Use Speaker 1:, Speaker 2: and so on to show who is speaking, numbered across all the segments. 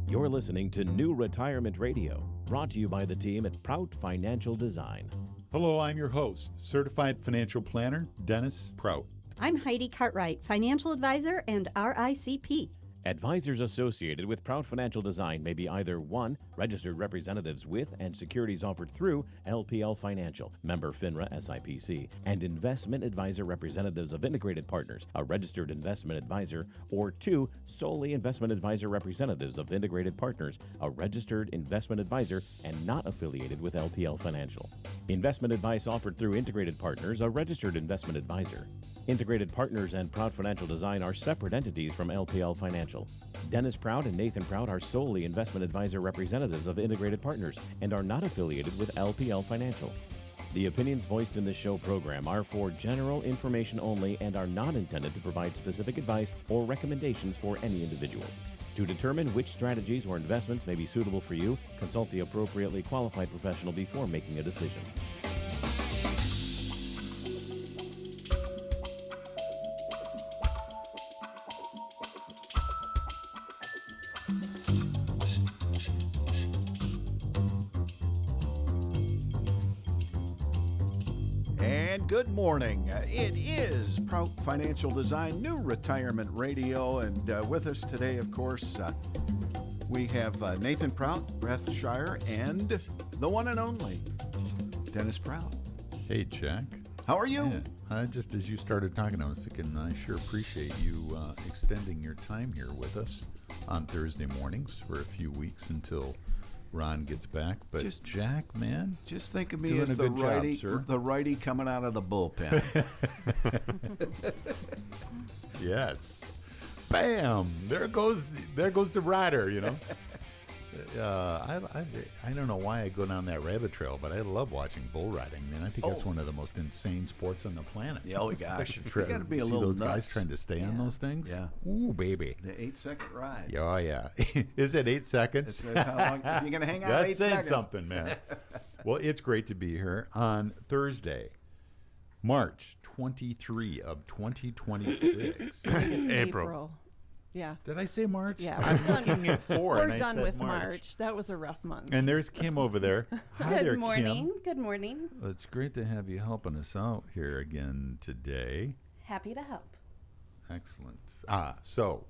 Speaker 1: You're listening to New Retirement Radio, brought to you by the team at Prout Financial Design.
Speaker 2: Hello, I'm your host, Certified Financial Planner, Dennis Prout.
Speaker 3: I'm Heidi Cartwright, Financial Advisor and RICP.
Speaker 1: Advisors associated with Prout Financial Design may be either 1. Registered representatives with and securities offered through LPL Financial, member FINRA SIPC, and investment advisor representatives of Integrated Partners, a registered investment advisor, or 2. Solely investment advisor representatives of Integrated Partners, a registered investment advisor and not affiliated with LPL Financial. Investment advice offered through Integrated Partners, a registered investment advisor. Integrated Partners and Prout Financial Design are separate entities from LPL Financial. Dennis Prout and Nathan Prout are solely investment advisor representatives of Integrated Partners and are not affiliated with LPL Financial. The opinions voiced in this show program are for general information only and are not intended to provide specific advice or recommendations for any individual. To determine which strategies or investments may be suitable for you, consult the appropriately qualified professional before making a decision.
Speaker 4: Good morning. It is Prout Financial Design, New Retirement Radio, and with us today, of course, we have Nathan Prout, Breathshire, and the one and only Dennis Prout.
Speaker 2: Hey, Jack.
Speaker 4: How are you?
Speaker 2: Yeah, just as you started talking, I was thinking I sure appreciate you extending your time here with us on Thursday mornings for a few weeks until Ron gets back, but just, Jack, man,
Speaker 4: just think of me as the righty coming out of the bullpen.
Speaker 2: Yes, bam! There goes the rider. You know, I don't know why I go down that rabbit trail, but I love watching bull riding. Man, I think that's one of the most insane sports on the planet.
Speaker 4: Yeah, oh gosh, you got to be a little
Speaker 2: those
Speaker 4: nuts.
Speaker 2: guys trying to stay on those things.
Speaker 4: Yeah,
Speaker 2: ooh, baby,
Speaker 4: the 8-second ride.
Speaker 2: Oh yeah, is it 8 seconds?
Speaker 4: How long if you're gonna hang out?
Speaker 2: That's
Speaker 4: 8
Speaker 2: saying
Speaker 4: seconds.
Speaker 2: Something, man. Well, it's great to be here on Thursday, March 23 of 2026.
Speaker 5: It's April. Yeah.
Speaker 2: Did I say March?
Speaker 5: Yeah.
Speaker 2: I'm looking at 4.
Speaker 5: We're
Speaker 2: and I
Speaker 5: done
Speaker 2: said
Speaker 5: with
Speaker 2: March.
Speaker 5: That was a rough month.
Speaker 2: And there's Kim over there. Hi there,
Speaker 6: Good morning.
Speaker 2: Kim.
Speaker 6: Good morning.
Speaker 2: Well, it's great to have you helping us out here again today.
Speaker 6: Happy to help.
Speaker 2: Excellent. So,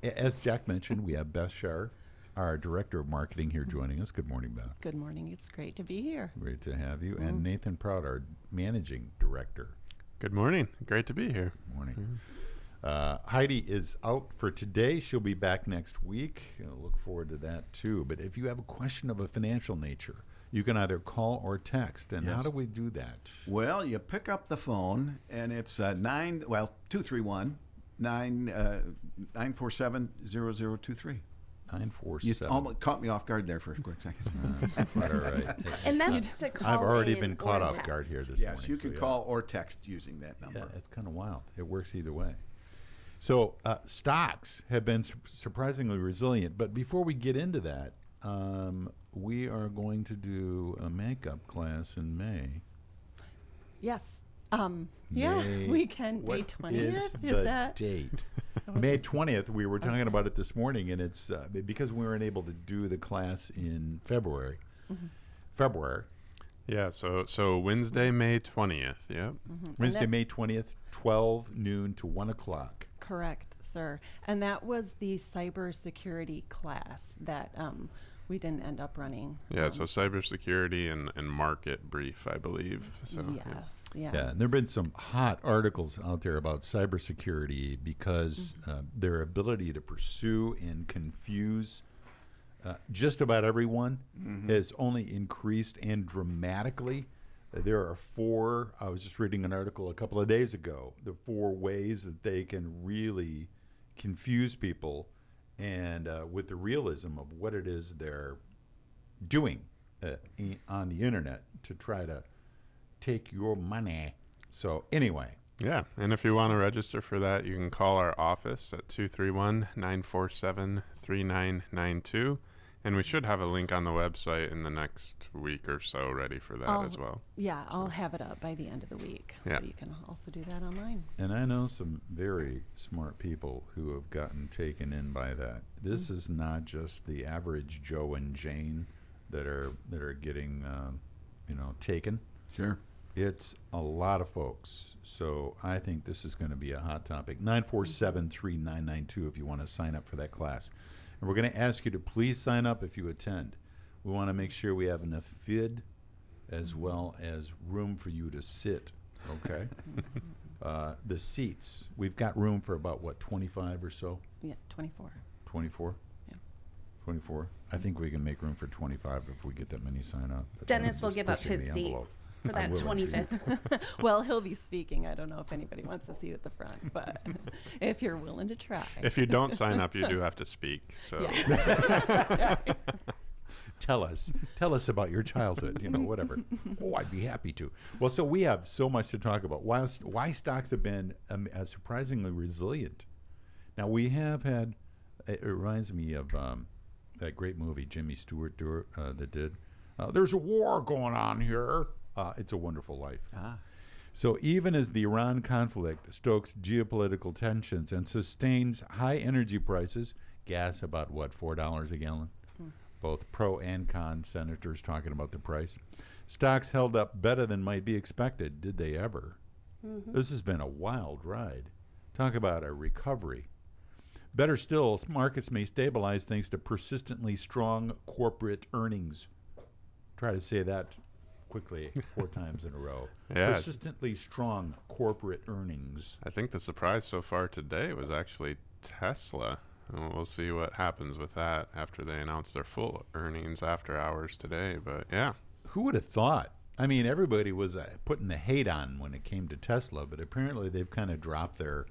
Speaker 2: as Jack mentioned, we have Beth Shar, our Director of Marketing, here joining us. Good morning, Beth.
Speaker 5: Good morning. It's great to be here.
Speaker 2: Great to have you. And Nathan Prout, our Managing Director.
Speaker 7: Good morning. Great to be here.
Speaker 2: Good morning. Heidi is out for today. She'll be back next week. Look forward to that, too. But if you have a question of a financial nature, you can either call or text. And how do we do that?
Speaker 4: Well, you pick up the phone, and it's 231 947 0023.
Speaker 2: 947.
Speaker 4: You almost caught me off guard there for a quick second.
Speaker 2: That's quite all right.
Speaker 6: And that's to call
Speaker 2: I've already
Speaker 6: in
Speaker 2: been caught
Speaker 6: or
Speaker 2: off
Speaker 6: text.
Speaker 2: guard here this morning.
Speaker 4: Yes, you can call or text using that number.
Speaker 2: Yeah, it's kind of wild. It works either way. So stocks have been surprisingly resilient. But before we get into that, we are going to do a makeup class in May.
Speaker 5: Yes.
Speaker 2: May,
Speaker 5: We can. May 20th? Is that
Speaker 2: date? May 20th. We were talking about it this morning, and it's because we weren't able to do the class in February.
Speaker 5: Mm-hmm.
Speaker 2: February.
Speaker 7: Yeah, so Wednesday, May 20th, yeah.
Speaker 5: Mm-hmm.
Speaker 2: Wednesday, May 20th, 12 noon to 1 o'clock.
Speaker 5: correct, sir. And that was the cybersecurity class that we didn't end up running.
Speaker 7: Yeah, so cybersecurity and market brief, I believe. So
Speaker 5: Yes, yeah.
Speaker 2: Yeah, and there have been some hot articles out there about cybersecurity because their ability to pursue and confuse just about everyone has only increased and dramatically. There are 4, I was just reading an article a couple of days ago, the 4 ways that they can really confuse people and with the realism of what it is they're doing on the internet to try to take your money. So anyway.
Speaker 7: Yeah, and if you want to register for that, you can call our office at 231-947-3992. And we should have a link on the website in the next week or so ready for that as well.
Speaker 5: Yeah, I'll have it up by the end of the week.
Speaker 7: Yeah.
Speaker 5: So you can also do that online.
Speaker 2: And I know some very smart people who have gotten taken in by that. This is not just the average Joe and Jane that are getting taken.
Speaker 4: Sure.
Speaker 2: It's a lot of folks. So I think this is going to be a hot topic. 947-3992 if you want to sign up for that class. And we're going to ask you to please sign up if you attend. We want to make sure we have enough FID as well as room for you to sit, okay? The seats, we've got room for about, 25 or so?
Speaker 5: Yeah, 24.
Speaker 2: 24?
Speaker 5: Yeah.
Speaker 2: 24. I think we can make room for 25 if we get that many sign up. But
Speaker 6: Dennis
Speaker 2: I'm
Speaker 6: will
Speaker 2: just
Speaker 6: give up
Speaker 2: pushing
Speaker 6: his
Speaker 2: the
Speaker 6: seat
Speaker 2: envelope.
Speaker 6: for
Speaker 2: I
Speaker 6: that
Speaker 2: will indeed.
Speaker 6: 25th.
Speaker 5: Well, he'll be speaking. I don't know if anybody wants a seat at the front, but if you're willing to try.
Speaker 7: If you don't sign up, you do have to speak. So
Speaker 5: Yeah.
Speaker 2: Tell us about your childhood, whatever. Oh, I'd be happy to. Well, so we have so much to talk about. Why stocks have been surprisingly resilient. Now, we have had, it reminds me of that great movie Jimmy Stewart that did, There's a War Going On Here. It's a Wonderful Life. So even as the Iran conflict stokes geopolitical tensions and sustains high energy prices, gas about, $4 a gallon? Both pro and con senators talking about the price. Stocks held up better than might be expected. Did they ever? This has been a wild ride. Talk about a recovery. Better still, markets may stabilize thanks to persistently strong corporate earnings. Try to say that quickly 4 times in a row.
Speaker 7: Yeah.
Speaker 2: Persistently strong corporate earnings.
Speaker 7: I think the surprise so far today was actually Tesla. And we'll see what happens with that after they announce their full earnings after hours today. But yeah.
Speaker 2: Who would have thought? I mean, everybody was putting the hate on when it came to Tesla, but apparently they've kind of dropped their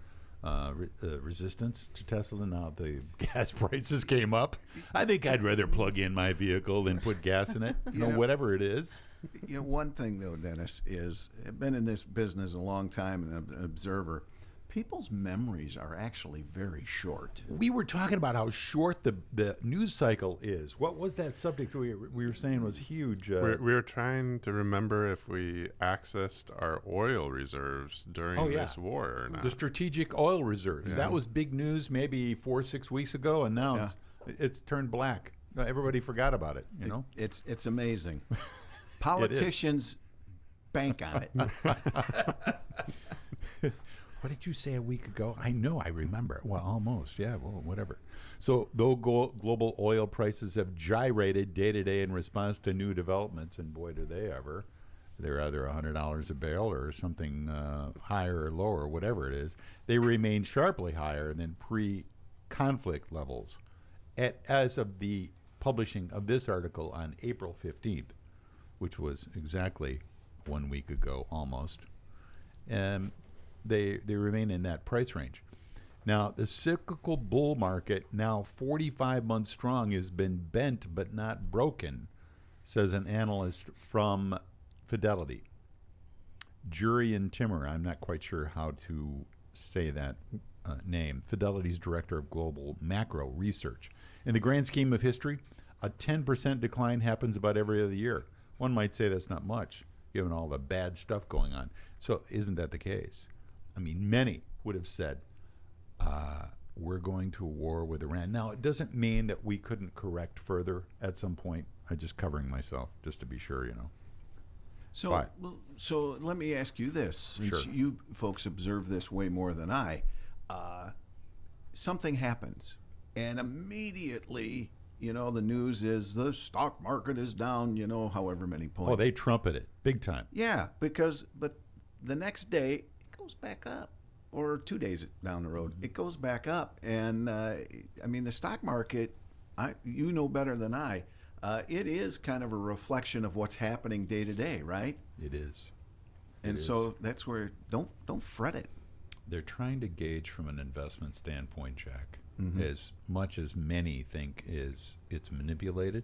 Speaker 2: resistance to Tesla now the gas prices came up. I think I'd rather plug in my vehicle than put gas in it, whatever it is.
Speaker 4: One thing, though, Dennis, is I've been in this business a long time and an observer. People's memories are actually very short.
Speaker 2: We were talking about how short the news cycle is. What was that subject we were saying was huge?
Speaker 7: We were trying to remember if we accessed our oil reserves during this war or not.
Speaker 2: The strategic oil reserves.
Speaker 4: Yeah.
Speaker 2: That was big news maybe 4 or 6 weeks ago, and now it's turned black. Everybody forgot about it,
Speaker 4: It's amazing. Politicians bank on it.
Speaker 2: What did you say a week ago? I know, I remember. Well, almost. Yeah, well, whatever. So, though global oil prices have gyrated day to day in response to new developments, and boy, do they ever. They're either $100 a barrel or something higher or lower, whatever it is. They remain sharply higher than pre-conflict levels. As of the publishing of this article on April 15th, which was exactly 1 week ago almost, they remain in that price range. Now, the cyclical bull market, now 45 months strong, has been bent but not broken, says an analyst from Fidelity. Jurian Timmer, I'm not quite sure how to say that name, Fidelity's director of global macro research. In the grand scheme of history, a 10% decline happens about every other year. One might say that's not much, given all the bad stuff going on. So isn't that the case? I mean, many would have said, we're going to a war with Iran. Now, it doesn't mean that we couldn't correct further at some point. I'm just covering myself, just to be sure,
Speaker 4: So let me ask you this, since you folks observe this way more than I. Something happens, and immediately, the news is the stock market is down, however many points.
Speaker 2: Oh, they trumpet it big time.
Speaker 4: Yeah, but the next day, it goes back up. Or 2 days down the road, it goes back up. And, the stock market, you know better than I, it is kind of a reflection of what's happening day to day, right?
Speaker 2: It is.
Speaker 4: And so that's where, don't fret it.
Speaker 2: They're trying to gauge from an investment standpoint, Jack. As much as many think it's manipulated,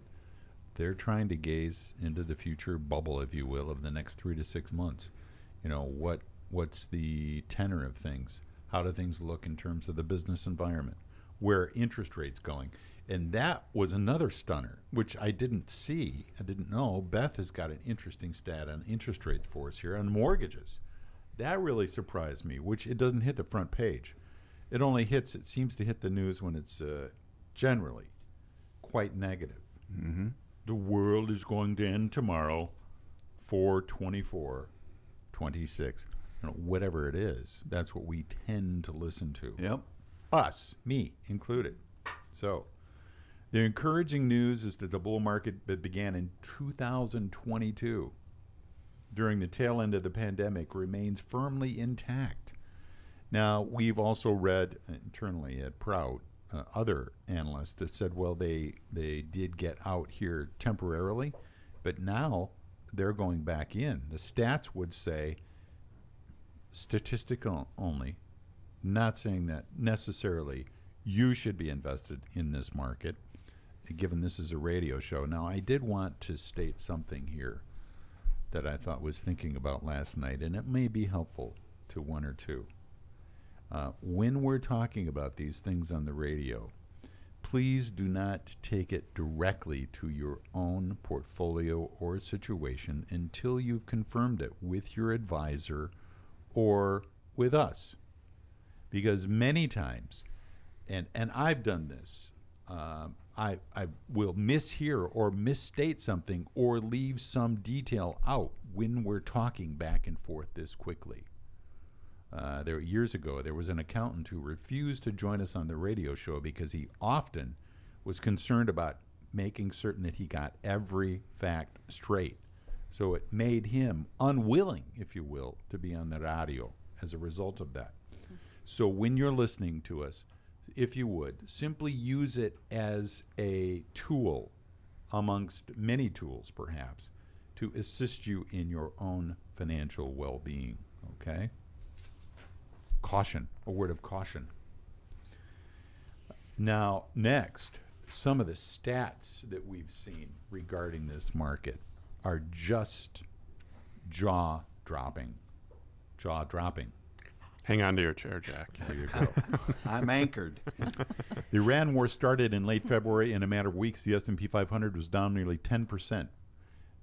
Speaker 2: they're trying to gaze into the future bubble, if you will, of the next 3 to 6 months. What's the tenor of things? How do things look in terms of the business environment? Where are interest rates going? And that was another stunner, which I didn't see. I didn't know. Beth has got an interesting stat on interest rates for us here on mortgages. That really surprised me, which it doesn't hit the front page. It seems to hit the news when it's generally quite negative.
Speaker 4: Mm-hmm.
Speaker 2: The world is going to end tomorrow, 4/24/26. Whatever it is, that's what we tend to listen to.
Speaker 4: Yep.
Speaker 2: Us, me included. So, the encouraging news is that the bull market that began in 2022 during the tail end of the pandemic remains firmly intact. Now, we've also read internally at Prout other analysts that said, well, they did get out here temporarily, but now they're going back in. The stats would say statistical only, not saying that necessarily you should be invested in this market, given this is a radio show. Now, I did want to state something here that I thought was thinking about last night, and it may be helpful to one or two. When we're talking about these things on the radio, please do not take it directly to your own portfolio or situation until you've confirmed it with your advisor or with us. Because many times, and I've done this, I will mishear or misstate something or leave some detail out when we're talking back and forth this quickly. Years ago, there was an accountant who refused to join us on the radio show because he often was concerned about making certain that he got every fact straight. So it made him unwilling, if you will, to be on the radio as a result of that. So when you're listening to us, if you would, simply use it as a tool amongst many tools, perhaps, to assist you in your own financial well-being, okay? Caution, a word of caution. Now, next, some of the stats that we've seen regarding this market are just jaw-dropping. Jaw-dropping.
Speaker 7: Hang on to your chair, Jack.
Speaker 2: There you go.
Speaker 4: I'm anchored.
Speaker 2: The Iran war started in late February. In a matter of weeks, the S&P 500 was down nearly 10%.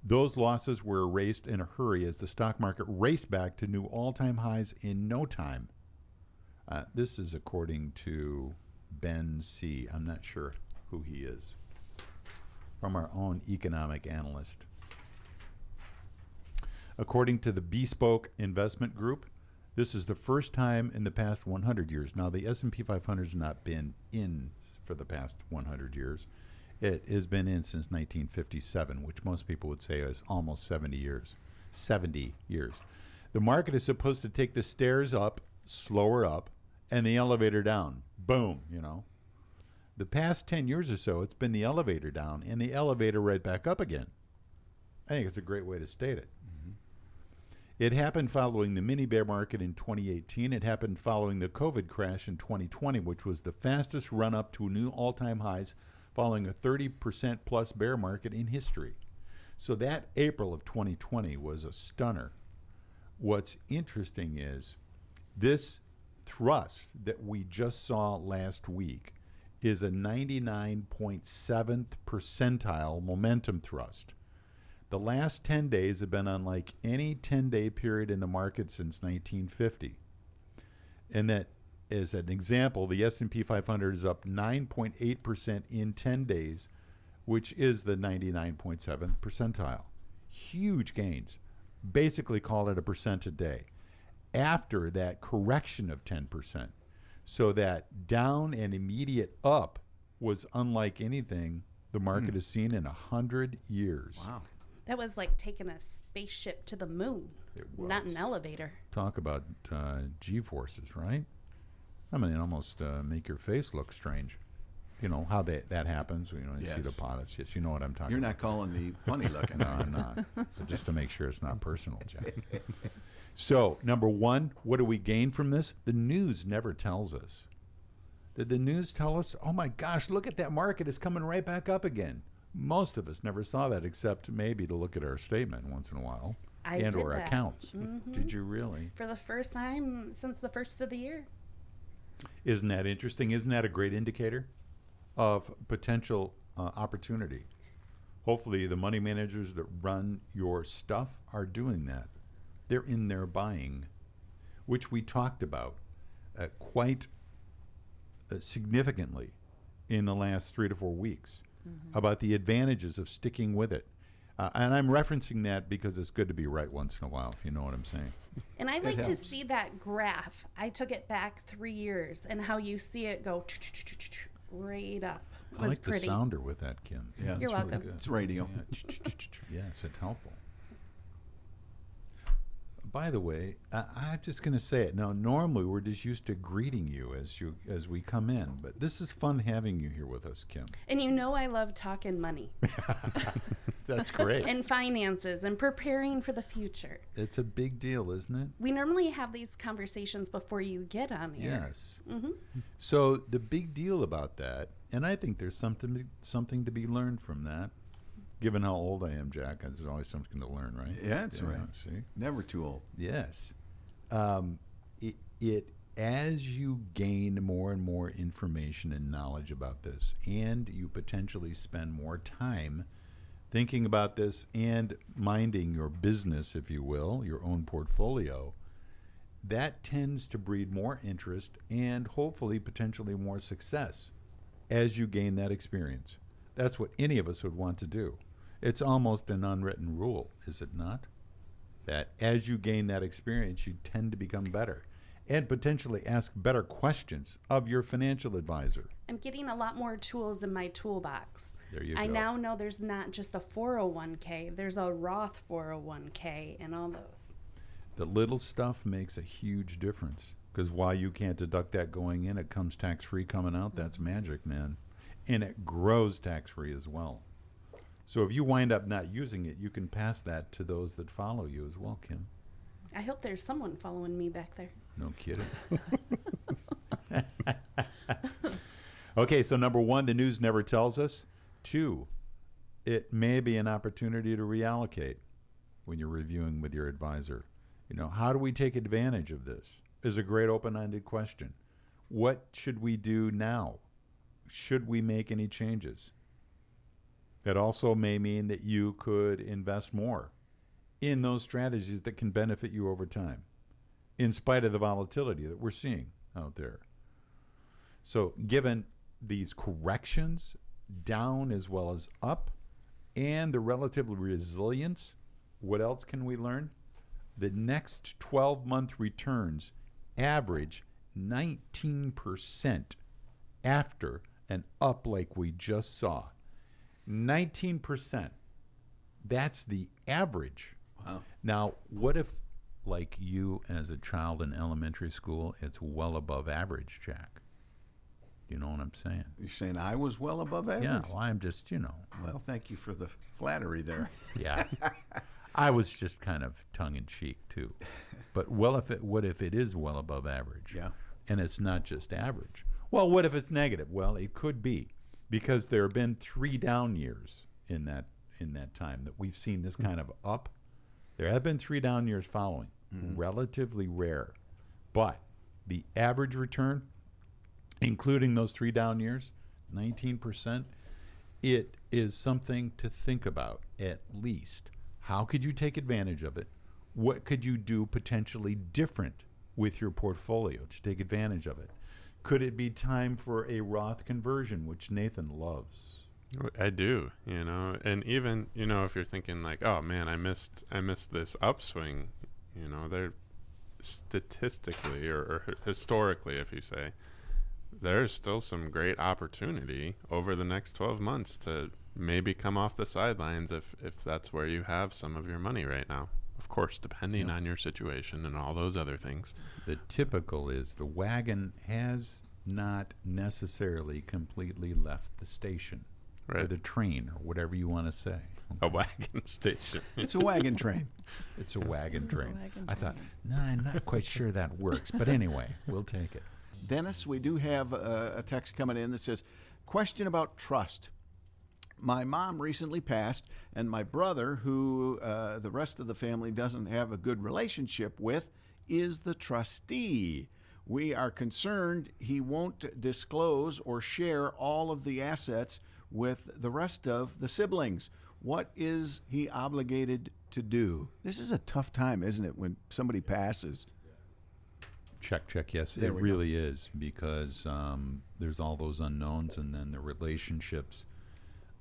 Speaker 2: Those losses were erased in a hurry as the stock market raced back to new all-time highs in no time. This is according to Ben C. I'm not sure who he is. From our own economic analyst. According to the Bespoke Investment Group, this is the first time in the past 100 years. Now, the S&P 500 has not been in for the past 100 years. It has been in since 1957, which most people would say is almost 70 years. 70 years. The market is supposed to take the stairs up, slower up, and the elevator down. Boom, The past 10 years or so, it's been the elevator down and the elevator right back up again. I think it's a great way to state it. It happened following the mini bear market in 2018. It happened following the COVID crash in 2020, which was the fastest run up to new all-time highs following a 30% plus bear market in history. So that April of 2020 was a stunner. What's interesting is this thrust that we just saw last week is a 99.7th percentile momentum thrust. The last 10 days have been unlike any 10-day period in the market since 1950. And that, as an example, the S&P 500 is up 9.8% in 10 days, which is the 99.7th percentile. Huge gains. Basically call it a percent a day. After that correction of 10%. So that down and immediate up was unlike anything the market has seen in 100 years.
Speaker 4: Wow.
Speaker 6: That was like taking a spaceship to the moon, not an elevator.
Speaker 2: Talk about G-forces, right? I mean, it almost make your face look strange. You know how that happens. You
Speaker 4: Yes.
Speaker 2: see the pilots. Yes, you know what I'm talking
Speaker 4: You're
Speaker 2: about.
Speaker 4: not calling me funny looking.
Speaker 2: No, I'm not. But just to make sure it's not personal, Jack. So, number one, what do we gain from this? The news never tells us. Did the news tell us, oh my gosh, look at that market, it's coming right back up again? Most of us never saw that, except maybe to look at our statement once in a while.
Speaker 6: I
Speaker 2: and
Speaker 6: did
Speaker 2: or
Speaker 6: that.
Speaker 2: accounts.
Speaker 6: Mhm.
Speaker 2: Did you really?
Speaker 6: For the first time since the first of the year.
Speaker 2: Isn't that interesting? Isn't that a great indicator of potential opportunity. Hopefully the money managers that run your stuff are doing that. They're in there buying, which we talked about quite significantly in the last 3 to 4 weeks about the advantages of sticking with it. And I'm referencing that because it's good to be right once in a while, if you know what I'm saying.
Speaker 6: And I like to see that graph. I took it back 3 years, and how you see it go right up
Speaker 2: I
Speaker 6: was
Speaker 2: like
Speaker 6: pretty.
Speaker 2: the sounder with that, Kim.
Speaker 4: Yeah,
Speaker 6: You're
Speaker 2: It's really
Speaker 6: welcome.
Speaker 2: good.
Speaker 4: It's radio.
Speaker 2: Yeah. Yes, it's helpful. By the way, I'm just going to say it. Now, normally we're just used to greeting you as we come in, but this is fun having you here with us, Kim.
Speaker 6: And you know I love talking money
Speaker 2: That's great.
Speaker 6: and finances and preparing for the future.
Speaker 2: It's a big deal, isn't it?
Speaker 6: We normally have these conversations before you get on here.
Speaker 2: Yes. So the big deal about that, and I think there's something to be learned from that. Given how old I am, Jack, there's always something to learn, right?
Speaker 4: Yeah, that's right.
Speaker 2: See?
Speaker 4: Never too old.
Speaker 2: Yes. It as you gain more and more information and knowledge about this, and you potentially spend more time thinking about this and minding your business, if you will, your own portfolio, that tends to breed more interest and hopefully potentially more success as you gain that experience. That's what any of us would want to do. It's almost an unwritten rule, is it not? That as you gain that experience, you tend to become better and potentially ask better questions of your financial advisor.
Speaker 6: I'm getting a lot more tools in my toolbox.
Speaker 2: There you
Speaker 6: I
Speaker 2: go.
Speaker 6: now know there's not just a 401k, there's a Roth 401k and all those.
Speaker 2: The little stuff makes a huge difference because while you can't deduct that going in, it comes tax-free coming out. That's magic, man. And it grows tax-free as well. So if you wind up not using it, you can pass that to those that follow you as well, Kim.
Speaker 6: I hope there's someone following me back there.
Speaker 2: No kidding. Okay, so number 1, the news never tells us. 2, it may be an opportunity to reallocate when you're reviewing with your advisor. You know, how do we take advantage of this? Is a great open-ended question. What should we do now? Should we make any changes? It also may mean that you could invest more in those strategies that can benefit you over time, in spite of the volatility that we're seeing out there. So given these corrections, down as well as up, and the relative resilience, what else can we learn? The next 12-month returns average 19% after an up like we just saw. 19%. That's the average.
Speaker 4: Wow.
Speaker 2: Now, what if, like you as a child in elementary school, it's well above average, Jack? You know what I'm saying?
Speaker 4: You're saying I was well above average?
Speaker 2: Yeah, well, I'm just,
Speaker 4: Well, thank you for the flattery there.
Speaker 2: yeah. I was just kind of tongue-in-cheek, too. But what if it is well above average?
Speaker 4: Yeah.
Speaker 2: And it's not just average. Well, what if it's negative? Well, it could be, because there have been 3 down years in that time that we've seen this kind of up. There have been 3 down years following. Relatively rare. But the average return, including those 3 down years, 19%, it is something to think about at least. How could you take advantage of it? What could you do potentially different with your portfolio to take advantage of it? Could it be time for a Roth conversion, which Nathan loves?
Speaker 7: I do, and even, if you're thinking like, oh man, I missed this upswing, they're statistically or historically, if you say, there's still some great opportunity over the next 12 months to maybe come off the sidelines if that's where you have some of your money right now. Of course, depending on your situation and all those other things.
Speaker 2: The typical is the wagon has not necessarily completely left the station, or the train, or whatever you want to say.
Speaker 7: A wagon station.
Speaker 4: It's a wagon train.
Speaker 2: It's a wagon
Speaker 5: It's a
Speaker 2: train.
Speaker 5: wagon
Speaker 2: I thought,
Speaker 5: train.
Speaker 2: no, I'm not quite sure that works. But anyway, we'll take it.
Speaker 4: Dennis, we do have a text coming in that says, question about trust. My mom recently passed, and my brother, who the rest of the family doesn't have a good relationship with, is the trustee. We are concerned he won't disclose or share all of the assets with the rest of the siblings. What is he obligated to do? This is a tough time, isn't it, when somebody passes?
Speaker 2: Check. Yes,
Speaker 4: There
Speaker 2: it
Speaker 4: we
Speaker 2: really is, because there's all those unknowns, and then the relationships.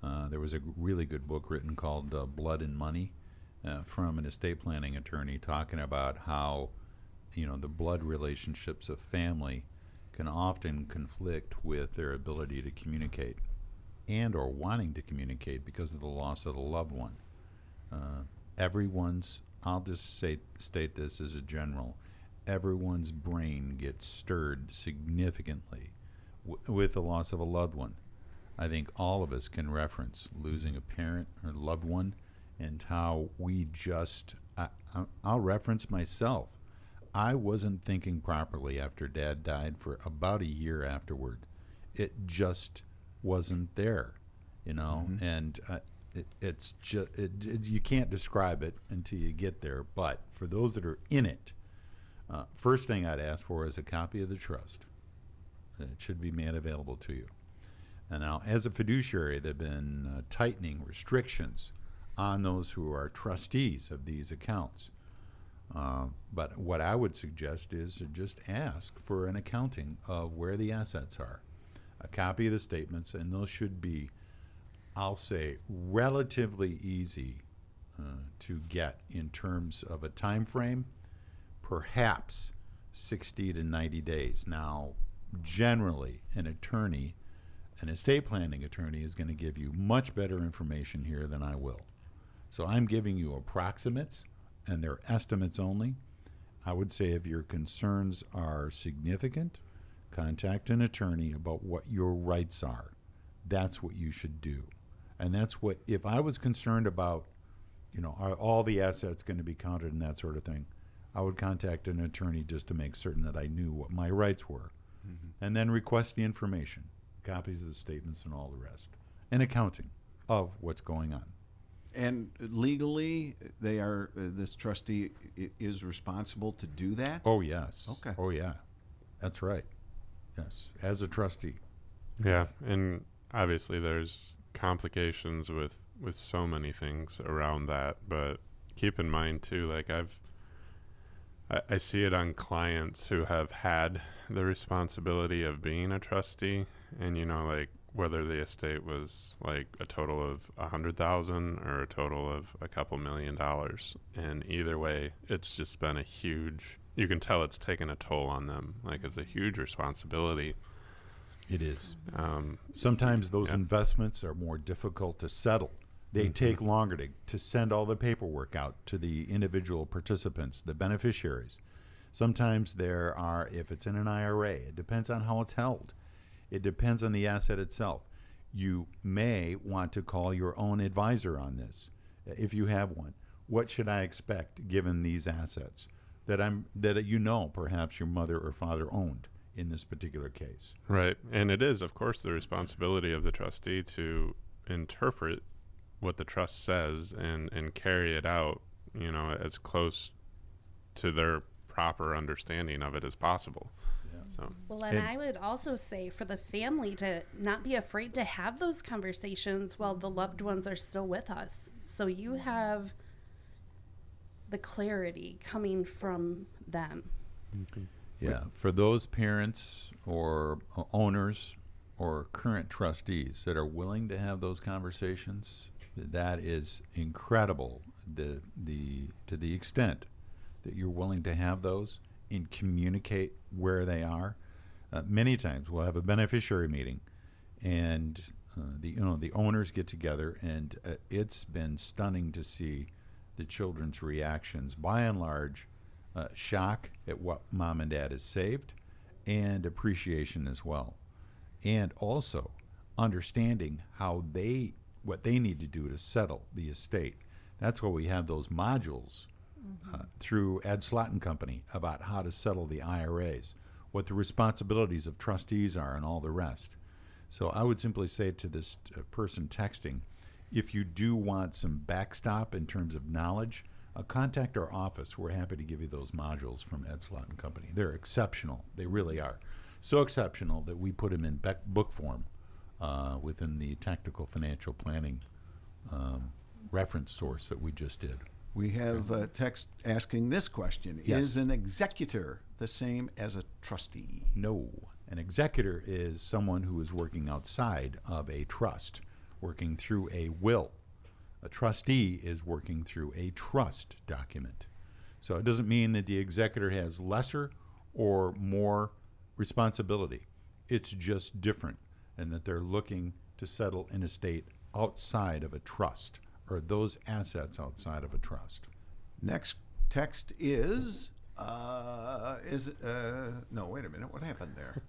Speaker 2: There was a really good book written called Blood and Money from an estate planning attorney, talking about how, the blood relationships of family can often conflict with their ability to communicate and or wanting to communicate because of the loss of a loved one. I'll just state this as a general, everyone's brain gets stirred significantly with the loss of a loved one. I think all of us can reference losing a parent or loved one, and how I'll reference myself. I wasn't thinking properly after Dad died for about a year afterward. It just wasn't there, and it's just you can't describe it until you get there. But for those that are in it, first thing I'd ask for is a copy of the trust. It should be made available to you. And now, as a fiduciary, they've been tightening restrictions on those who are trustees of these accounts. But what I would suggest is to just ask for an accounting of where the assets are, a copy of the statements, and those should be, I'll say, relatively easy to get in terms of a time frame, perhaps 60 to 90 days. Now, generally, an estate planning attorney is going to give you much better information here than I will. So I'm giving you approximates, and they're estimates only. I would say if your concerns are significant, contact an attorney about what your rights are. That's what you should do. And that's what, if I was concerned about, are all the assets going to be counted and that sort of thing, I would contact an attorney just to make certain that I knew what my rights were. And then request the information, copies of the statements and all the rest, and accounting of what's going on.
Speaker 4: And legally, this trustee is responsible to do that?
Speaker 2: Oh, yes.
Speaker 4: Okay.
Speaker 2: Oh, yeah. That's right. Yes, as a trustee.
Speaker 7: Yeah, and obviously there's complications with so many things around that, but keep in mind too, like I see it on clients who have had the responsibility of being a trustee, and like whether the estate was like a total of $100,000 or a total of a couple $1 million, and either way, it's just been a huge. You can tell it's taken a toll on them. Like, it's a huge responsibility.
Speaker 2: It is. Sometimes those investments are more difficult to settle. They take longer to send all the paperwork out to the individual participants, the beneficiaries. Sometimes there are, if it's in an IRA, it depends on how it's held. It depends on the asset itself. You may want to call your own advisor on this, if you have one. What should I expect given these assets that perhaps your mother or father owned in this particular case?
Speaker 7: Right, and it is, of course, the responsibility of the trustee to interpret what the trust says and carry it out, as close to their proper understanding of it as possible. So.
Speaker 6: Well, and I would also say for the family to not be afraid to have those conversations while the loved ones are still with us. So you have the clarity coming from them.
Speaker 2: Yeah, for those parents or owners or current trustees that are willing to have those conversations, that is incredible. To the extent that you're willing to have those and communicate where they are. Many times we'll have a beneficiary meeting, and the owners get together, and it's been stunning to see the children's reactions. By and large, shock at what mom and dad has saved, and appreciation as well, and also understanding what they need to do to settle the estate. That's why we have those modules through Ed Slott and Company about how to settle the IRAs, what the responsibilities of trustees are, and all the rest. So I would simply say to this person texting, if you do want some backstop in terms of knowledge, contact our office. We're happy to give you those modules from Ed Slott and Company. They're exceptional. They really are. So exceptional that we put them in book form within the tactical financial planning reference source that we just did.
Speaker 4: We have a text asking this question.
Speaker 2: Yes.
Speaker 4: Is an executor the same as a trustee?
Speaker 2: No. An executor is someone who is working outside of a trust, working through a will. A trustee is working through a trust document. So it doesn't mean that the executor has lesser or more responsibility. It's just different, and that they're looking to settle an estate outside of a trust, or those assets outside of a trust.
Speaker 4: Next text is no, wait a minute. What happened there?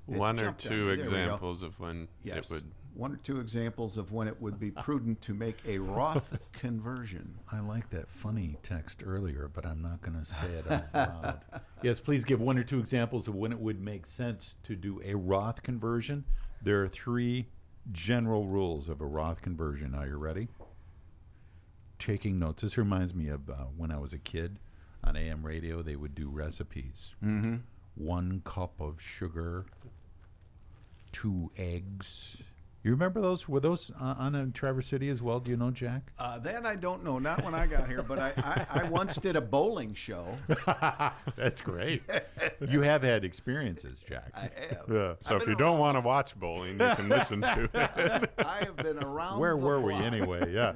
Speaker 4: It
Speaker 7: One or
Speaker 4: jumped on
Speaker 7: two
Speaker 4: me. There we go.
Speaker 7: examples of when
Speaker 4: Yes.
Speaker 7: it would.
Speaker 4: One or two examples of when it would be prudent to make a Roth conversion.
Speaker 2: I like that funny text earlier, but I'm not going to say it out loud. Yes, please give one or two examples of when it would make sense to do a Roth conversion. There are 3 general rules of a Roth conversion. Are you ready? Taking notes. This reminds me of when I was a kid on AM radio. They would do recipes.
Speaker 4: Mm-hmm.
Speaker 2: 1 cup of sugar, 2 eggs. You remember those? Were those on Traverse City as well? Do you know, Jack?
Speaker 4: That I don't know. Not when I got here, but I once did a bowling show.
Speaker 2: That's great. You have had experiences, Jack.
Speaker 4: I have.
Speaker 2: Yeah.
Speaker 7: So if you don't want to watch bowling, you can listen to it.
Speaker 4: I have been around.
Speaker 2: Where
Speaker 4: the
Speaker 2: were we
Speaker 4: block.
Speaker 2: anyway? Yeah.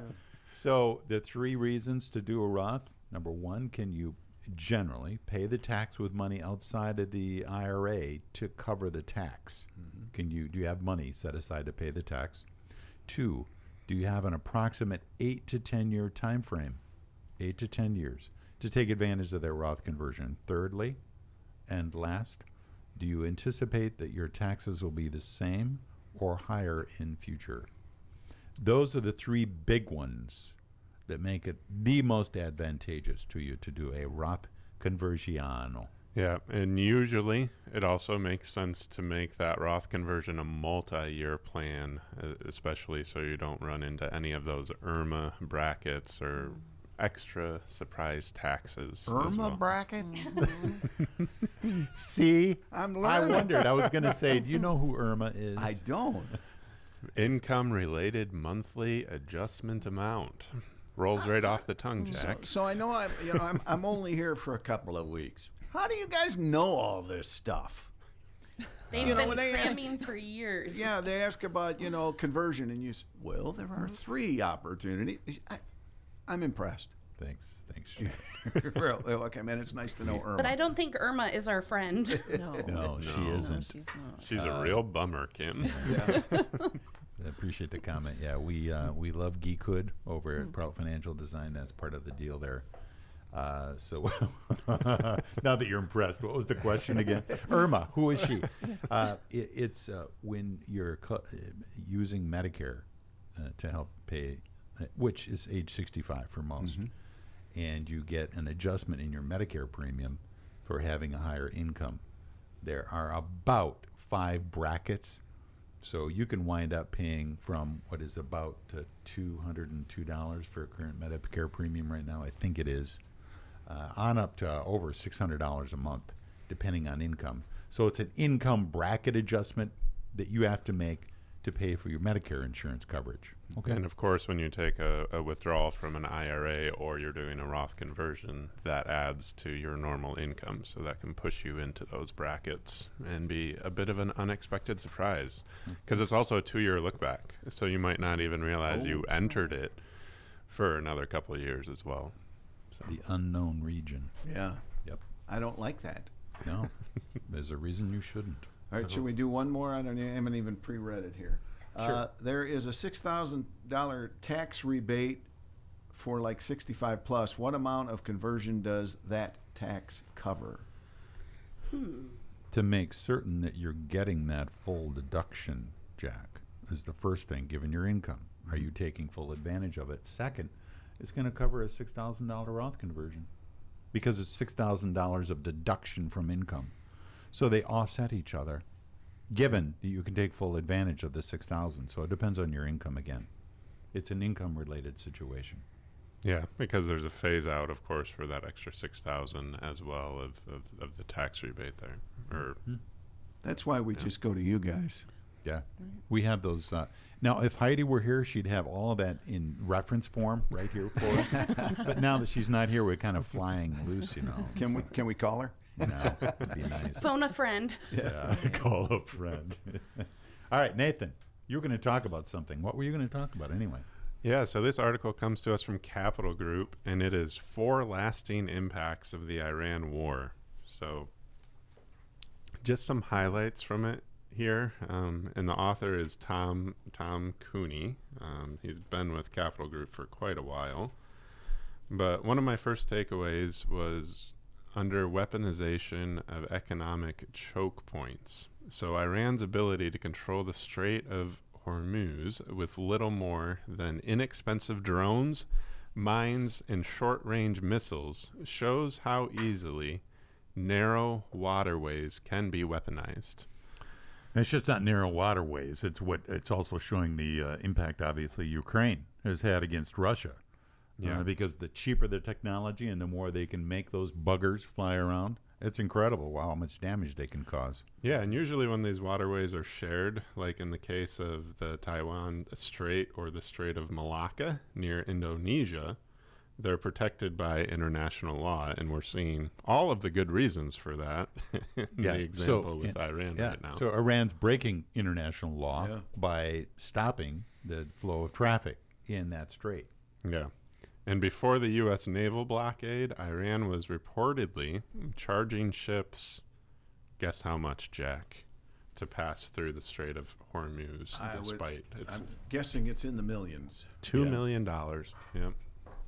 Speaker 2: So the 3 reasons to do a Roth. Number 1, can you generally pay the tax with money outside of the IRA to cover the tax? Do you have money set aside to pay the tax? 2, do you have an approximate 8 to 10 year time frame, 8 to 10 years, to take advantage of their Roth conversion? Thirdly, and last, do you anticipate that your taxes will be the same or higher in future? Those are the 3 big ones that make it the most advantageous to you to do a Roth conversion.
Speaker 7: Yeah, and usually it also makes sense to make that Roth conversion a multi-year plan, especially so you don't run into any of those IRMA brackets or extra surprise taxes. as
Speaker 4: Irma
Speaker 7: well.
Speaker 4: bracket?
Speaker 2: See,
Speaker 4: I'm
Speaker 2: I
Speaker 4: learning.
Speaker 2: wondered. I was going to say, do you know who Irma is?
Speaker 4: I don't.
Speaker 7: Income-related monthly adjustment amount. Rolls right off the tongue, Jack.
Speaker 4: So I know I'm only here for a couple of weeks. How do you guys know all this stuff?
Speaker 6: They've
Speaker 4: You know,
Speaker 6: been
Speaker 4: when they ask-
Speaker 6: cramming for years.
Speaker 4: Yeah, they ask about conversion, and well, there are 3 opportunities. I'm impressed.
Speaker 2: Thanks,
Speaker 4: Well, okay, man, it's nice to know Irma.
Speaker 6: But I don't think Irma is our friend.
Speaker 5: No.
Speaker 2: No, she
Speaker 7: No.
Speaker 2: isn't.
Speaker 5: She's not.
Speaker 7: She's a real bummer, Kim.
Speaker 2: I appreciate the comment. Yeah, we love geekhood over at Prout Financial Design. That's part of the deal there. So now that you're impressed, what was the question again? Irma, who is she? It's when you're using Medicare to help pay, which is age 65 for most, and you get an adjustment in your Medicare premium for having a higher income. There are about 5 brackets. So you can wind up paying from what is about $202 for a current Medicare premium right now, I think it is, on up to over $600 a month, depending on income. So it's an income bracket adjustment that you have to make to pay for your Medicare insurance coverage. Okay.
Speaker 7: And of course, when you take a withdrawal from an IRA or you're doing a Roth conversion, that adds to your normal income. So that can push you into those brackets and be a bit of an unexpected surprise. Because it's also a 2-year look back. So you might not even realize you entered it for another couple of years as well. So.
Speaker 2: The unknown region.
Speaker 4: Yeah.
Speaker 2: Yep.
Speaker 4: I don't like that.
Speaker 2: No, there's a reason you shouldn't.
Speaker 4: All right, should we do one more? I haven't even pre-read it here.
Speaker 2: Sure.
Speaker 4: There is a $6,000 tax rebate for like 65 plus. What amount of conversion does that tax cover?
Speaker 2: To make certain that you're getting that full deduction, Jack, is the first thing, given your income. Are you taking full advantage of it? Second, it's going to cover a $6,000 Roth conversion because it's $6,000 of deduction from income. So they offset each other, given that you can take full advantage of the $6,000. So it depends on your income again. It's an income-related situation.
Speaker 7: Yeah, because there's a phase out, of course, for that extra $6,000 as well of the tax rebate there. Or
Speaker 4: That's why we just go to you guys.
Speaker 2: Yeah. We have those. Now, if Heidi were here, she'd have all of that in reference form right here for us. But now that she's not here, we're kind of flying loose, you know.
Speaker 4: Can we call her?
Speaker 2: No, that'd be nice.
Speaker 6: Phone a friend.
Speaker 2: Yeah, call a friend. All right, Nathan, you were going to talk about something. What were you going to talk about anyway?
Speaker 7: Yeah, so this article comes to us from Capital Group, and it is 4 lasting impacts of the Iran war. So just some highlights from it here. And the author is Tom Cooney. He's been with Capital Group for quite a while. But one of my first takeaways was under weaponization of economic choke points. So Iran's ability to control the Strait of Hormuz with little more than inexpensive drones, mines, and short-range missiles shows how easily narrow waterways can be weaponized.
Speaker 2: And it's just not narrow waterways. It's also showing the impact, obviously, Ukraine has had against Russia.
Speaker 7: Yeah.
Speaker 2: Because the cheaper the technology and the more they can make those buggers fly around, it's incredible. Wow, how much damage they can cause.
Speaker 7: Yeah, and usually when these waterways are shared, like in the case of the Taiwan Strait or the Strait of Malacca near Indonesia, they're protected by international law, and we're seeing all of the good reasons for that in the example with Iran right now.
Speaker 2: So Iran's breaking international law by stopping the flow of traffic in that strait.
Speaker 7: Yeah. And before the U.S. naval blockade, Iran was reportedly charging ships, guess how much, Jack, to pass through the Strait of Hormuz, despite it's
Speaker 4: I'm guessing it's in the millions.
Speaker 7: $2 million. Yep.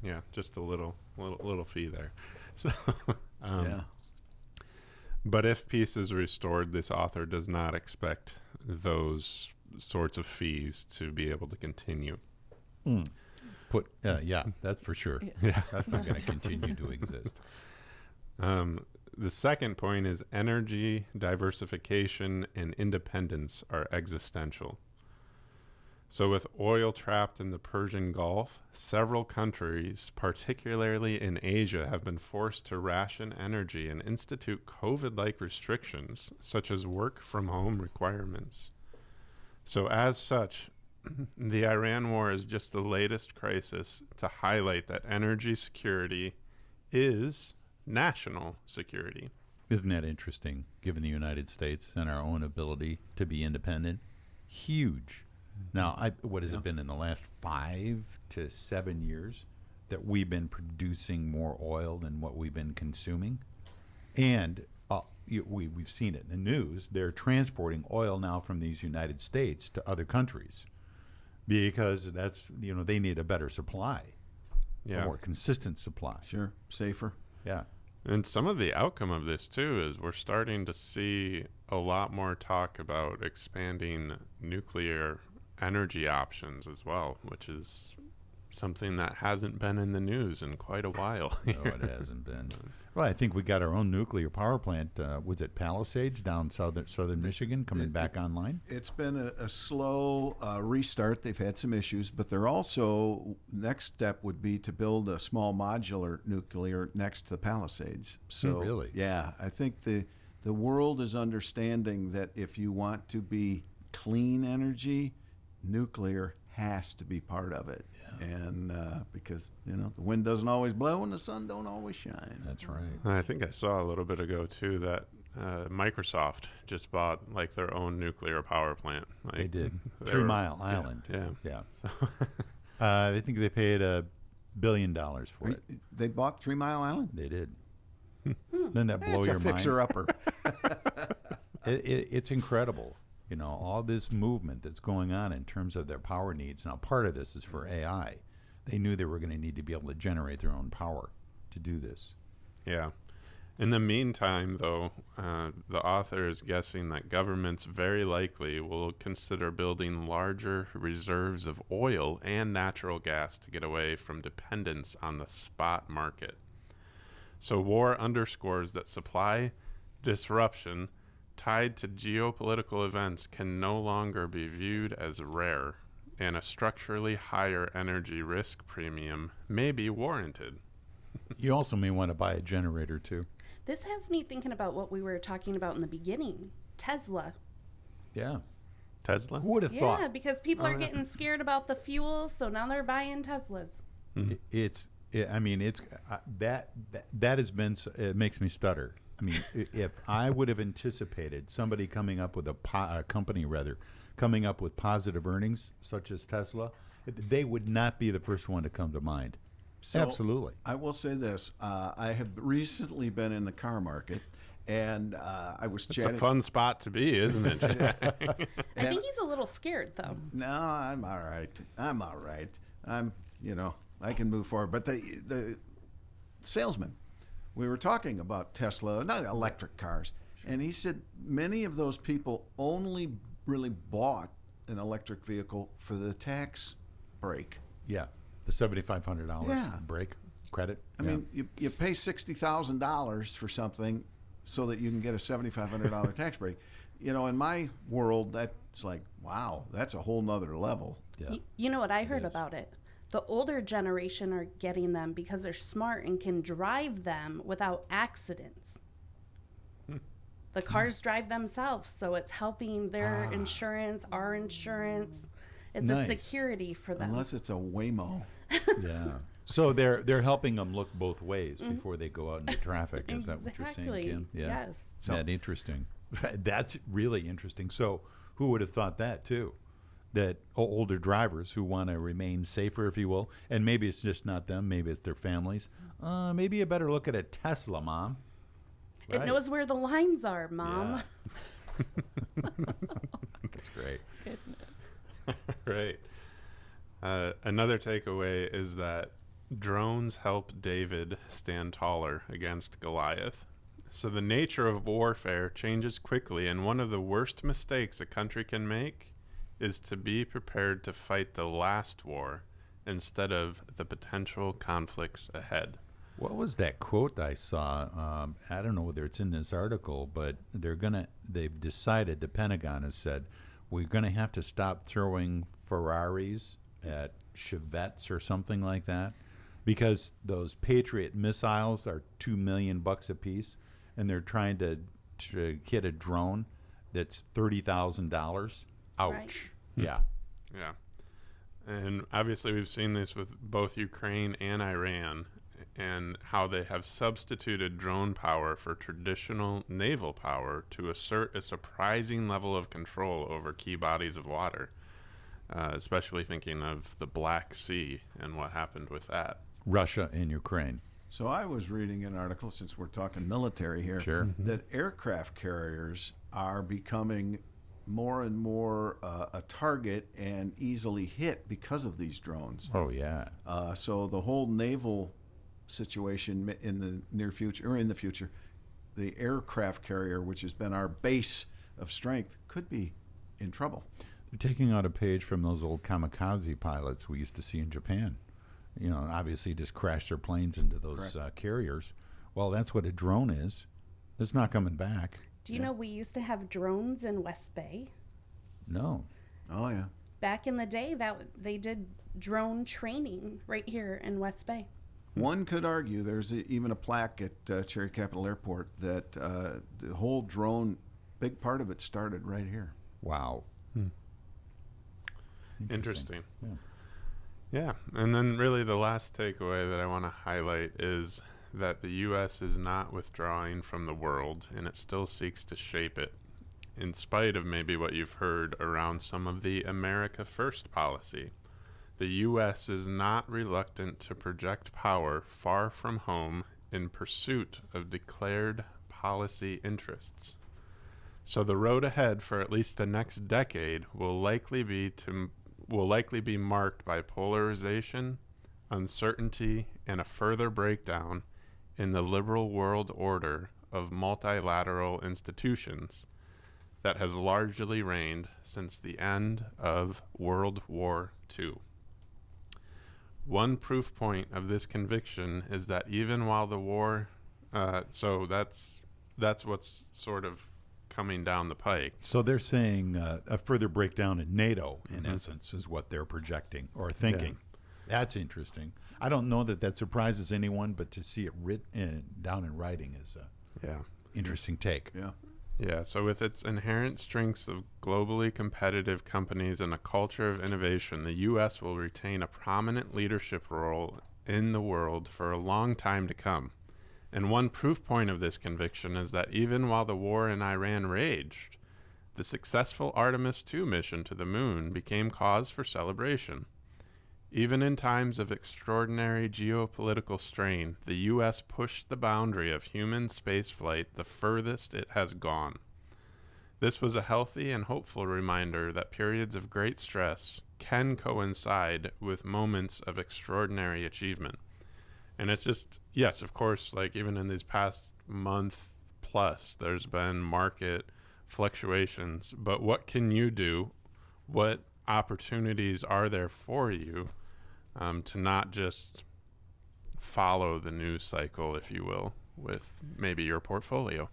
Speaker 7: Yeah, just a little fee there. So, but if peace is restored, this author does not expect those sorts of fees to be able to continue.
Speaker 2: That's for sure.
Speaker 7: Yeah.
Speaker 2: That's not going to continue to exist.
Speaker 7: The second point is energy diversification and independence are existential. So with oil trapped in the Persian Gulf, several countries, particularly in Asia, have been forced to ration energy and institute COVID-like restrictions, such as work-from-home requirements. So as such, the Iran war is just the latest crisis to highlight that energy security is national security.
Speaker 2: Isn't that interesting, given the United States and our own ability to be independent? Huge. Now, what has it been in the last 5 to 7 years that we've been producing more oil than what we've been consuming? And we've seen it in the news. They're transporting oil now from these United States to other countries because they need a better supply, a more consistent supply.
Speaker 4: Sure, safer.
Speaker 2: Yeah.
Speaker 7: And some of the outcome of this, too, is we're starting to see a lot more talk about expanding nuclear energy options as well, which is something that hasn't been in the news in quite a while.
Speaker 2: No, it hasn't been. Well, I think we got our own nuclear power plant. Was it Palisades down southern Michigan coming back online?
Speaker 4: It's been a slow restart. They've had some issues, but they're also, next step would be to build a small modular nuclear next to the Palisades. So,
Speaker 2: really?
Speaker 4: Yeah, I think the world is understanding that if you want to be clean energy, nuclear has to be part of it. And because the wind doesn't always blow and the sun don't always shine.
Speaker 2: That's right.
Speaker 7: I think I saw a little bit ago too that Microsoft just bought like their own nuclear power plant. Like,
Speaker 2: they did. 3 Mile Island.
Speaker 7: Yeah.
Speaker 2: I think they paid $1 billion for it.
Speaker 4: They bought 3 Mile Island?
Speaker 2: They did. Doesn't that blow your mind?
Speaker 4: It's a fixer-upper.
Speaker 2: It's incredible. All this movement that's going on in terms of their power needs. Now, part of this is for AI. They knew they were going to need to be able to generate their own power to do this.
Speaker 7: Yeah. In the meantime, though, the author is guessing that governments very likely will consider building larger reserves of oil and natural gas to get away from dependence on the spot market. So war underscores that supply disruption tied to geopolitical events can no longer be viewed as rare. and a structurally higher energy risk premium may be warranted.
Speaker 2: You also may want to buy a generator too.
Speaker 6: This has me thinking about what we were talking about in the beginning. Tesla.
Speaker 2: Yeah.
Speaker 7: Tesla?
Speaker 2: Who would have
Speaker 6: Yeah,
Speaker 2: thought?
Speaker 6: because people are getting scared about the fuels, so now they're buying Teslas.
Speaker 2: That has been, it makes me stutter. I mean, if I would have anticipated somebody coming up with a company rather, coming up with positive earnings, such as Tesla, they would not be the first one to come to mind.
Speaker 4: So,
Speaker 2: Absolutely.
Speaker 4: I will say this. I have recently been in the car market, and I was
Speaker 7: It's
Speaker 4: chatting.
Speaker 7: a fun spot to be, isn't it?
Speaker 6: I think he's a little scared, though.
Speaker 4: No, I'm all right. I can move forward. But the salesman, we were talking about Tesla, not electric cars, and he said many of those people only really bought an electric vehicle for the tax break.
Speaker 2: Yeah. The $7,500
Speaker 4: Yeah.
Speaker 2: break credit.
Speaker 4: I mean, you pay $60,000 for something so that you can get a $7,500 tax break. You know, in my world, that's like, wow, that's a whole nother level.
Speaker 2: Yeah.
Speaker 6: You know what I heard about it? The older generation are getting them because they're smart and can drive them without accidents. The cars drive themselves, so it's helping their insurance, our insurance. It's
Speaker 2: Nice.
Speaker 6: a security for them.
Speaker 4: Unless it's a Waymo.
Speaker 2: Yeah. So they're helping them look both ways before they go out into traffic. Is that what you're saying,
Speaker 6: Exactly.
Speaker 2: Kim? Yeah.
Speaker 6: Yes.
Speaker 2: That interesting. That's really interesting. So who would have thought that too? That older drivers who want to remain safer, if you will, and maybe it's just not them, maybe it's their families. Maybe you better look at a Tesla, Mom.
Speaker 6: It
Speaker 2: Right.
Speaker 6: knows where the lines are, Mom.
Speaker 2: Yeah. That's great.
Speaker 7: Right. Another takeaway is that drones help David stand taller against Goliath. So the nature of warfare changes quickly, and one of the worst mistakes a country can make is to be prepared to fight the last war instead of the potential conflicts ahead.
Speaker 2: What was that quote I saw? I don't know whether it's in this article, but they've decided, the Pentagon has said, we're going to have to stop throwing Ferraris at Chevettes or something like that, because those Patriot missiles are $2 million a piece, and they're trying to get a drone that's $30,000. Ouch.
Speaker 6: Right.
Speaker 2: Yeah.
Speaker 7: Yeah. And obviously we've seen this with both Ukraine and Iran, and how they have substituted drone power for traditional naval power to assert a surprising level of control over key bodies of water, especially thinking of the Black Sea and what happened with that.
Speaker 2: Russia and Ukraine.
Speaker 4: So I was reading an article, since we're talking military here,
Speaker 2: Sure.
Speaker 4: that aircraft carriers are becoming more and more a target and easily hit because of these drones.
Speaker 2: Oh, yeah.
Speaker 4: So the whole naval situation in the near future, or in the future, the aircraft carrier, which has been our base of strength, could be in trouble.
Speaker 2: They're taking out a page from those old kamikaze pilots we used to see in Japan. You know, obviously just crash their planes into those carriers. Well, that's what a drone is. It's not coming back.
Speaker 6: Do you know we used to have drones in West Bay?
Speaker 2: No.
Speaker 4: Oh, yeah.
Speaker 6: Back in the day, that they did drone training right here in West Bay.
Speaker 4: One could argue there's even a plaque at Cherry Capital Airport that the whole drone, big part of it started right here.
Speaker 2: Wow.
Speaker 7: Interesting.
Speaker 2: Yeah.
Speaker 7: Yeah. And then really the last takeaway that I want to highlight is that the U.S. is not withdrawing from the world, and it still seeks to shape it, in spite of maybe what you've heard around some of the America First policy. The U.S. is not reluctant to project power far from home in pursuit of declared policy interests. So the road ahead for at least the next decade will likely be marked by polarization, uncertainty, and a further breakdown in the liberal world order of multilateral institutions that has largely reigned since the end of World War II. One proof point of this conviction is that even while the war, so that's what's sort of coming down the pike.
Speaker 2: So they're saying a further breakdown in NATO, in essence, is what they're projecting or thinking. Yeah. That's interesting. I don't know that surprises anyone, but to see it written down in writing is a interesting take.
Speaker 4: Yeah.
Speaker 7: Yeah, so with its inherent strengths of globally competitive companies and a culture of innovation, the U.S. will retain a prominent leadership role in the world for a long time to come. And one proof point of this conviction is that even while the war in Iran raged, the successful Artemis II mission to the moon became cause for celebration. Even in times of extraordinary geopolitical strain, the U.S. pushed the boundary of human spaceflight the furthest it has gone. This was a healthy and hopeful reminder that periods of great stress can coincide with moments of extraordinary achievement. And it's just, yes, of course, like even in these past month plus, there's been market fluctuations, but what can you do? What opportunities are there for you to not just follow the news cycle, if you will, with maybe your portfolio?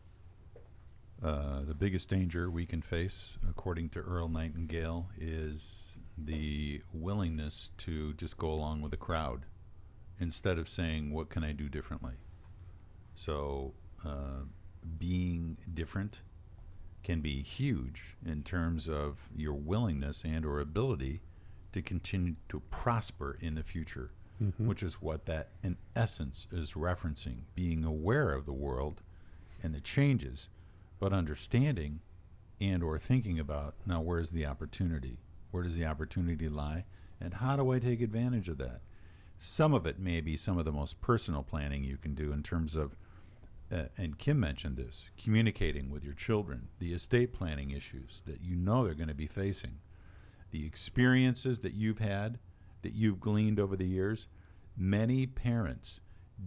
Speaker 2: The biggest danger we can face, according to Earl Nightingale, is the willingness to just go along with the crowd instead of saying, what can I do differently? So being different can be huge in terms of your willingness and or ability to continue to prosper in the future, which is what that in essence is referencing, being aware of the world and the changes, but understanding and or thinking about, now where's the opportunity? Where does the opportunity lie? And how do I take advantage of that? Some of it may be some of the most personal planning you can do in terms of, and Kim mentioned this, communicating with your children, the estate planning issues that you know they're going to be facing, the experiences that you've had, that you've gleaned over the years. Many parents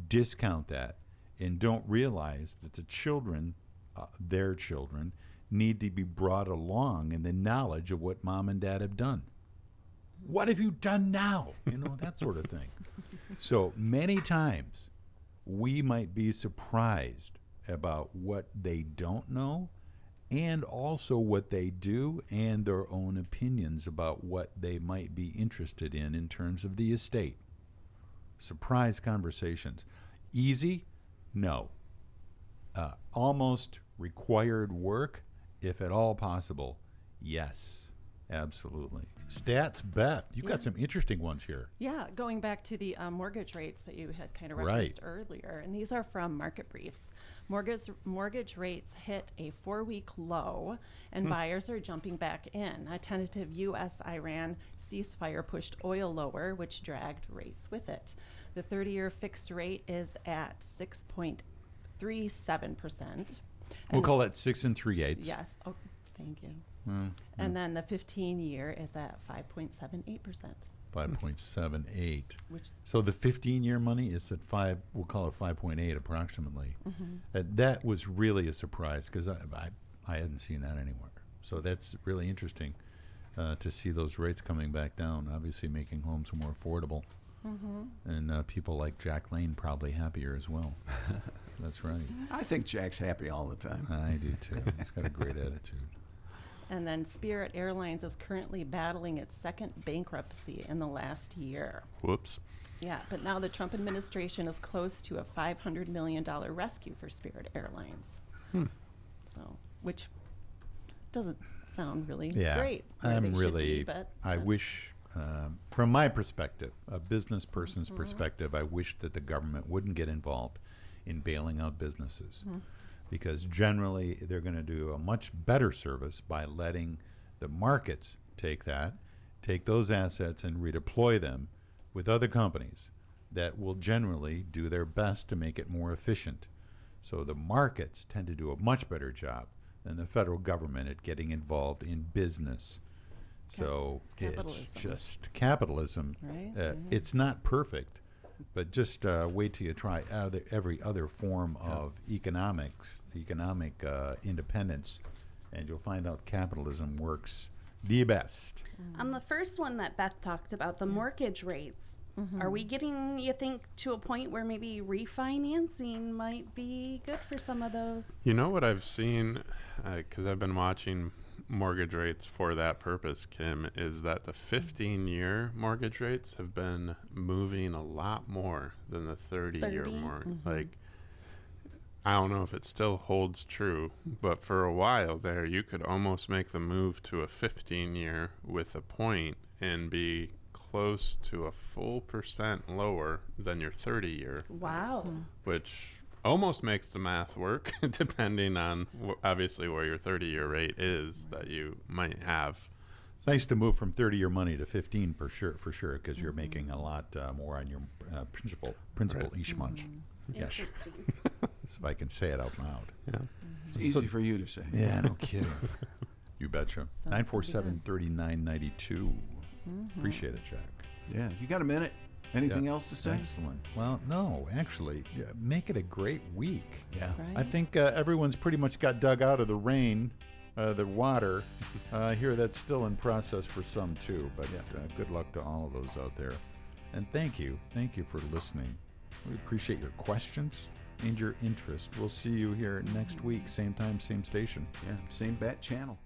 Speaker 2: discount that and don't realize that the children, their children, need to be brought along in the knowledge of what mom and dad have done. What have you done now? You know, that sort of thing. So many times we might be surprised about what they don't know and also what they do and their own opinions about what they might be interested in terms of the estate. Surprise conversations. Easy? No. Almost required work, if at all possible. Yes. Absolutely. Stats, Beth, you've got some interesting ones here.
Speaker 5: Yeah, going back to the mortgage rates that you had kind of referenced earlier, and these are from Market Briefs. Mortgage rates hit a 4-week low, and buyers are jumping back in. A tentative U.S.-Iran ceasefire pushed oil lower, which dragged rates with it. The 30-year fixed rate is at 6.37%.
Speaker 2: We'll call that 6 3/8.
Speaker 5: Yes. Oh, thank you. And then the 15-year is at 5.78%.
Speaker 2: 5.78. So the 15-year money is at 5. We'll call it 5.8 approximately. That was really a surprise because I hadn't seen that anywhere. So that's really interesting to see those rates coming back down. Obviously, making homes more affordable, and people like Jack Lane probably happier as well. That's right.
Speaker 4: I think Jack's happy all the time.
Speaker 2: I do too. He's got a great attitude.
Speaker 5: And then Spirit Airlines is currently battling its second bankruptcy in the last year.
Speaker 7: Whoops.
Speaker 5: Yeah, but now the Trump administration is close to a $500 million rescue for Spirit Airlines. So, which doesn't sound really great. I wish, from my perspective, a business person's perspective, I wish that the government wouldn't get involved in bailing out businesses. Because generally they're going to do a much better service by letting the markets take those assets and redeploy them with other companies that will generally do their best to make it more efficient. So the markets tend to do a much better job than the federal government at getting involved in business. So it's just capitalism. Right?
Speaker 2: It's not perfect. But just wait till you try every other form of economic independence, and you'll find out capitalism works the best.
Speaker 6: On the first one that Beth talked about, the mortgage rates, Are we getting, you think, to a point where maybe refinancing might be good for some of those?
Speaker 7: You know what I've seen, because I've been watching mortgage rates for that purpose, Kim, is that the 15-year mortgage rates have been moving a lot more than the 30-year mortgage. Like, I don't know if it still holds true, but for a while there, you could almost make the move to a 15-year with a point and be close to a full % lower than your 30-year.
Speaker 6: Wow.
Speaker 7: Which almost makes the math work, depending on obviously where your 30-year rate is that you might have.
Speaker 2: It's nice to move from 30-year money to 15 for sure, because you're making a lot more on your principal each month. Yes.
Speaker 6: Interesting.
Speaker 2: If I can say it out loud.
Speaker 7: Yeah.
Speaker 4: It's easy for you to say.
Speaker 2: Yeah, no kidding. You betcha. 947-3992. Appreciate it, Jack.
Speaker 4: Yeah. You got a minute? Anything else to say?
Speaker 2: Excellent. Well, no, actually, make it a great week.
Speaker 4: Yeah.
Speaker 5: Right.
Speaker 2: I think everyone's pretty much got dug out of the rain, the water. I hear that's still in process for some too, but good luck to all of those out there. And thank you for listening. We appreciate your questions and your interest. We'll see you here next week, same time, same station.
Speaker 4: Yeah. Same bat channel.